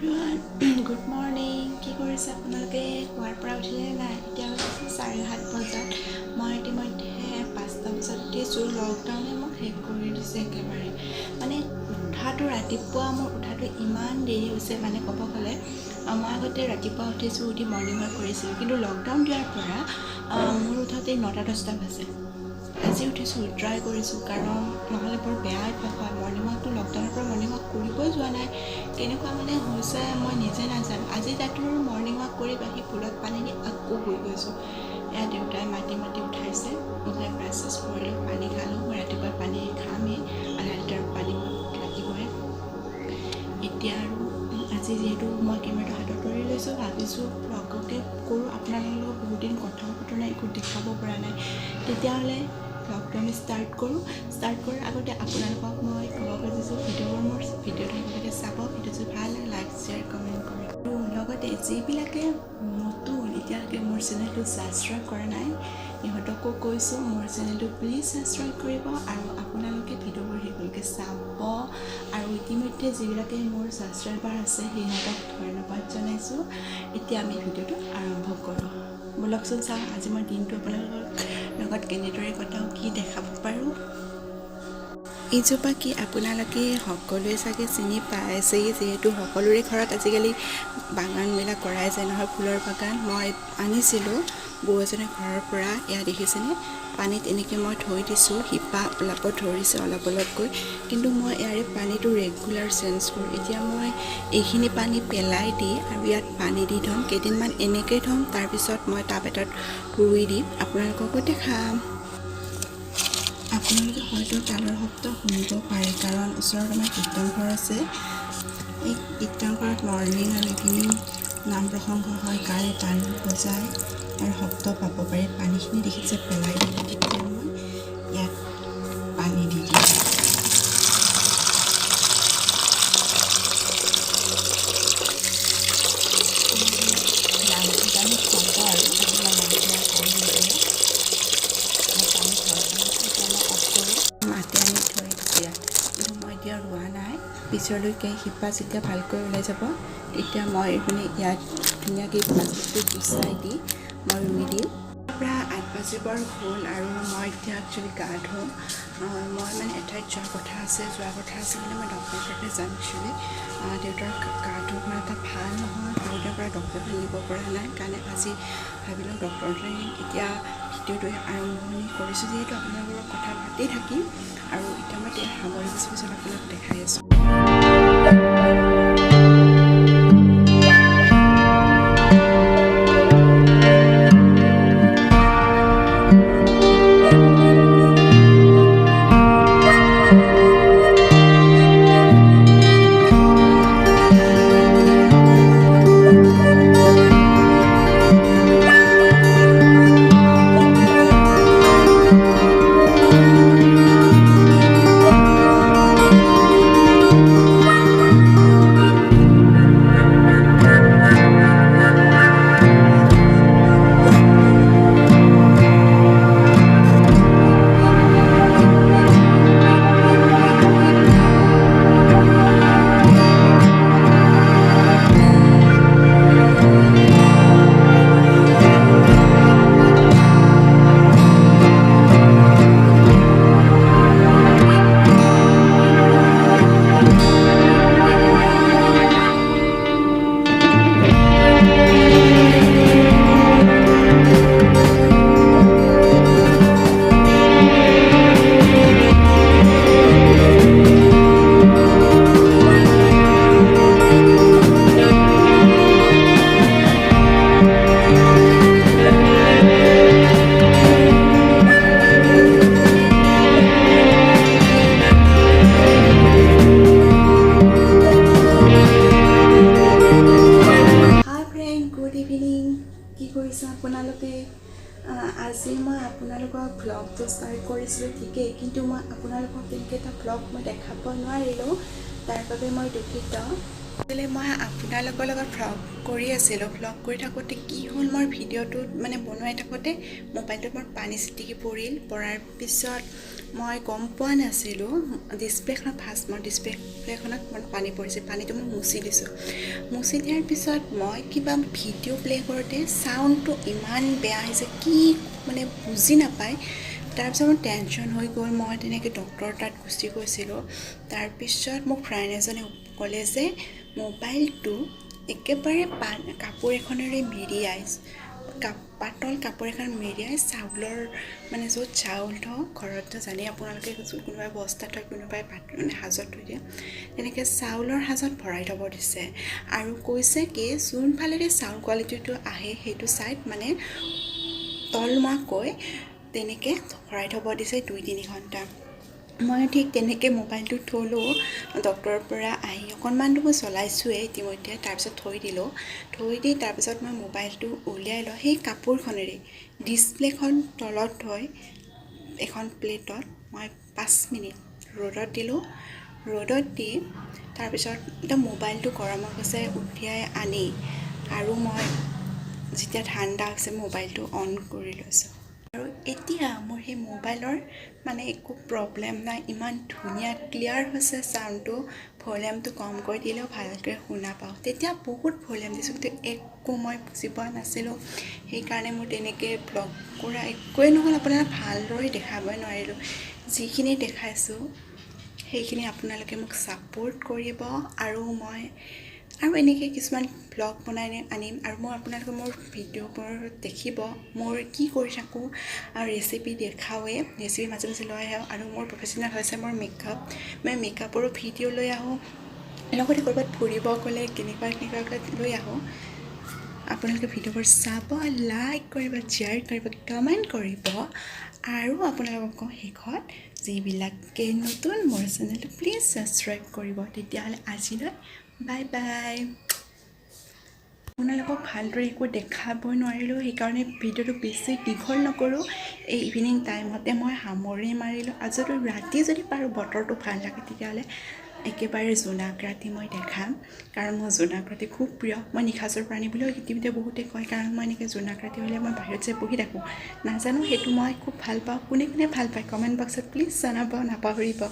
Everyone good morning. কি কৰিছে আপোনালোকে? শুৱাৰ পৰা উঠিলে নাই? এতিয়া হৈছে 7:30 বজাত। মই ইতিমধ্যে 5টা বজাত উঠিছোঁ। লকডাউনে মোক শেষ কৰি দিছে একেবাৰে। মানে ৰাতিপুৱা মোৰ উঠাটো ইমান দেৰি হৈছে, মানে ক'ব গ'লে মই আগতে ৰাতিপুৱা উঠি মৰ্ণিং ৱাক কৰিছিলোঁ, কিন্তু লকডাউন দিয়াৰ পৰা মোৰ উঠোতে 9-10টা বাজে। আজি উঠিছোঁ, ট্ৰাই কৰিছোঁ, কাৰণ নহ'লে বৰ বেয়া অভ্যাস হয়। মৰ্ণিং ৱাকটো লকডাউনৰ পৰা মৰ্ণিং ৱাক কৰিবই যোৱা নাই। কেনেকুৱা মানে হৈছে মই নিজে নাজানো। আজি ৰাতিপুৱা মৰ্ণিং ৱাক কৰি বাঢ়ি ফুলত পানী দি আকৌ শুই গৈছোঁ। এয়া দেউতাই মাতি উঠাইছে, উঠাই ব্ৰাছ চাছ কৰিলোঁ, পানী খালোঁ। মই ৰাতিপুৱা পানী খামেই, আধা লিটাৰ পানী লাগিবই। এতিয়া আৰু আজি যিহেতু মই কেমেৰাটো হাতত ধৰি লৈছোঁ, ভাবিছোঁ ব্লগকে কৰোঁ। আপোনালোকৰ লগত বহুত দিন কথাও পতা নাই, একো দেখাব পৰা নাই। তেতিয়াহ'লে ব্লগটো আমি ষ্টাৰ্ট কৰোঁ। ষ্টাৰ্ট কৰাৰ আগতে আপোনালোকক মই ক'ব খুজিছোঁ, ভিডিঅ'টো একেলগে চাব। ভিডিঅ' যদি ভাল লাগে লাইক, শ্বেয়াৰ, কমেণ্ট কৰিব। আৰু লগতে যিবিলাকে নতুন এতিয়ালৈকে মোৰ চেনেলটো ছাবস্ক্ৰাইব কৰা নাই, ইহঁতকো কৈছোঁ মোৰ চেনেলটো প্লিজ ছাবস্ক্ৰাইব কৰিব, আৰু আপোনালোকে ভিডিঅ'বোৰ সেইবিলাকে চাব। আৰু ইতিমধ্যে যিবিলাকে মোৰ ছাবস্ক্ৰাইবাৰ আছে সিহঁতক ধন্যবাদ জনাইছোঁ। এতিয়া আমি ভিডিঅ'টো আৰম্ভ কৰোঁ। ব'লকচোন চাওঁ আজি মই দিনটো আপোনালোকৰ লগত কেনেদৰে কটাওঁ, কি দেখাব পাৰোঁ। এইজোপা কি আপোনালোকে সকলোৱে চাগে চিনি পাইছেই, যিহেতু সকলোৰে ঘৰত আজিকালি বাগানবিলাক কৰাই যায় নহয়, ফুলৰ বাগান। মই আনিছিলোঁ বৌ এজনীৰ ঘৰৰ পৰা। এয়া দেখিছেনে, পানীত এনেকৈ মই থৈ দিছোঁ, শিপা ওলাব ধৰিছে অলপ অলপকৈ, কিন্তু মই ইয়াৰে পানীটো ৰেগুলাৰ চেঞ্জ কৰোঁ। এতিয়া মই এইখিনি পানী পেলাই দি আৰু ইয়াত পানী দি থ'ম, কেইদিনমান এনেকৈ থ'ম, তাৰপিছত মই টাব এটাত ৰুই দিম, আপোনালোককো দেখাম। আপোনালোকে হয়তো তালৰ শব্দ শুনিব পাৰে, কাৰণ ওচৰত আমাৰ কীৰ্তন ঘৰ আছে। এই কীৰ্তন ঘৰত মৰ্ণিং আৰু ইভিনিং নাম প্ৰসংগ হয়, গাৰে গান বজায় আৰু শব্দ পাব পাৰে। পানীখিনি দেখিছে পেলাই দিম, তেতিয়া মই ইয়াত পানী দি দিম। মাটি আনি থৈ দিছে, কিন্তু মই এতিয়া ৰোৱা নাই। পিছলৈকে শিপা যেতিয়া ভালকৈ ওলাই যাব, তেতিয়া মই এইখিনি ইয়াত ধুনীয়াকৈ প্লাষ্টিকটো গুচাই দি মই ৰুই দিম। প্ৰায় 8 বাজিবৰ হ'ল, আৰু মই এতিয়া একচুৱেলি গা ধুম। মই মানে এঠাইত যোৱাৰ কথা আছে মানে মই ডক্টৰৰ তাতে যাম একচুৱেলি। দেউতাৰ গাটো মানে এটা ভাল নহয়, বহুদিনৰ পৰা ডক্টৰৰ নিব পৰা নাই, কাৰণে আজি ভাবিলোঁ ডক্টৰৰ নিম। এতিয়া ভিডিঅ'টো আৰম্ভণি কৰিছোঁ, যিহেতু আপোনালোকৰ লগত কথা পাতি থাকিম। আৰু এতিয়া মই সামৰি পিছত আপোনালোকক দেখাই আছোঁ। কি কৰিছে আপোনালোকে? আজি মই আপোনালোকৰ ভ্লগটো ষ্টাৰ্ট কৰিছিলোঁ ঠিকেই, কিন্তু মই আপোনালোকক তেনেকৈ এটা ভ্লগ মই দেখাব নোৱাৰিলোঁ, তাৰ বাবে মই দুখিত। মই আপোনালোকৰ লগত ভ্লগ কৰি আছিলোঁ। ভ্লগ কৰি থাকোঁতে কি হ'ল, মোৰ ভিডিঅ'টোত মানে বনাই থাকোঁতে মোবাইলটোত মোৰ পানী ছিটিকি পৰাৰ পিছত মই গম পোৱা নাছিলোঁ ডিছপ্লেখনত মোৰ ডিছপ্লেখনত মোৰ পানী পৰিছে। পানীটো মই মুচি দিছোঁ। মুচি দিয়াৰ পিছত মই কিবা ভিডিঅ' প্লে' কৰোঁতে চাউণ্ডটো ইমান বেয়া আহিছে, কি মানে বুজি নাপায়। তাৰপিছত মোৰ টেনশ্যন হৈ গ'ল। মই তেনেকৈ ডক্টৰৰ তাত গুচি গৈছিলোঁ। তাৰপিছত মোক ফ্ৰেণ্ড এজনে ক'লে যে মোবাইলটো একেবাৰে কাপোৰ এখনেৰে পাতল কাপোৰ এখন মেৰিয়াই চাউলৰ মানে য'ত চাউল থওঁ, ঘৰততো জানেই আপোনালোকে, কোনোবাই বস্তাত থয়, কোনোবাই সাজত থৈ দিয়ে, তেনেকৈ চাউলৰ সাজত ভৰাই থ'ব দিছে। আৰু কৈছে কি যোনফালেৰে চাউল কোৱালিটিটো আহে সেইটো ছাইড মানে তলমুৱাকৈ তেনেকৈ ভৰাই থ'ব দিছে 2-3 ঘণ্টা। মই ঠিক তেনেকৈ মোবাইলটো থ'লোঁ। ডক্টৰৰ পৰা আহি অকণমানটো মই চলাইছোঁৱেই ইতিমধ্যে। তাৰপিছত থৈ দিলোঁ। থৈ দি তাৰপিছত মই মোবাইলটো উলিয়াই লৈ সেই কাপোৰখনেৰে ডিছপ্লেখন তলত থৈ এখন প্লেটত মই 5 মিনিট ৰ'দত দিলোঁ। ৰ'দত দি তাৰপিছত একদম মোবাইলটো গৰম হৈ গৈছে, উঠিয়াই আনি আৰু মই যেতিয়া ঠাণ্ডা হৈছে মোবাইলটো অন কৰি লৈছোঁ। আৰু এতিয়া মোৰ সেই মোবাইলৰ মানে একো প্ৰব্লেম নাই, ইমান ধুনীয়া ক্লিয়াৰ হৈছে চাউণ্ডটো। ভলিউমটো কমকৈ দিলেও ভালকৈ শুনা পাওঁ। তেতিয়া বহুত ভলিউম দিছোঁ, কিন্তু একো মই বুজি পোৱা নাছিলোঁ। সেইকাৰণে মোৰ তেনেকৈ ভ্লগ কৰা একোৱেই নহ'ল, আপোনালোকে ভালদৰে দেখাবই নোৱাৰিলোঁ। যিখিনি দেখাইছোঁ সেইখিনি আপোনালোকে মোক ছাপোৰ্ট কৰিব। আৰু এনেকৈ কিছুমান ভ্লগ বনাই আনিম। আৰু আপোনালোকে মোৰ ভিডিঅ'বোৰ দেখিব, মোৰ কি কৰি থাকোঁ আৰু ৰেচিপি দেখাওঁৱেই, ৰেচিপি মাজে মাজে লৈ আহোঁ। আৰু মোৰ প্ৰফেশ্যনেল হৈছে মোৰ মেকআপ। মই মেকআপৰো ভিডিঅ' লৈ আহোঁ, লগতে ক'ৰবাত ফুৰিব গ'লে কেনেকুৱাকৈ লৈ আহোঁ। আপোনালোকে ভিডিঅ'বোৰ চাব, লাইক কৰিব, শ্বেয়াৰ কৰিব, কমেণ্ট কৰিব। আৰু আপোনালোকক শেষত যিবিলাকে নতুন মোৰ চেনেলটো প্লিজ ছাবস্ক্ৰাইব কৰিব। তেতিয়াহ'লে আজিলৈ বাই বাই। আপোনালোকক ভালদৰে একো দেখাবই নোৱাৰিলোঁ, সেইকাৰণে ভিডিঅ'টো বেছি দীঘল নকৰোঁ। এই ইভিনিং টাইমতে মই সামৰি মাৰিলোঁ। আজিতো ৰাতি যদি পাৰোঁ বতৰটো ভাল থাকে তেতিয়াহ'লে একেবাৰে জোনাক ৰাতি মই দেখাম, কাৰণ মোৰ জোনাক ৰাতি খুব প্ৰিয়। মই নিশাচৰ প্ৰাণী বুলিও ইতিমধ্যে বহুতে কয়, কাৰণ মই এনেকৈ জোনাক ৰাতি হ'লে মই বাহিৰত যে বহি থাকোঁ। নাজানো, সেইটো মই খুব ভাল পাওঁ। কোনে কোনে ভাল পায় কমেণ্ট বক্সত প্লিজ জনাব নাপাহৰিব।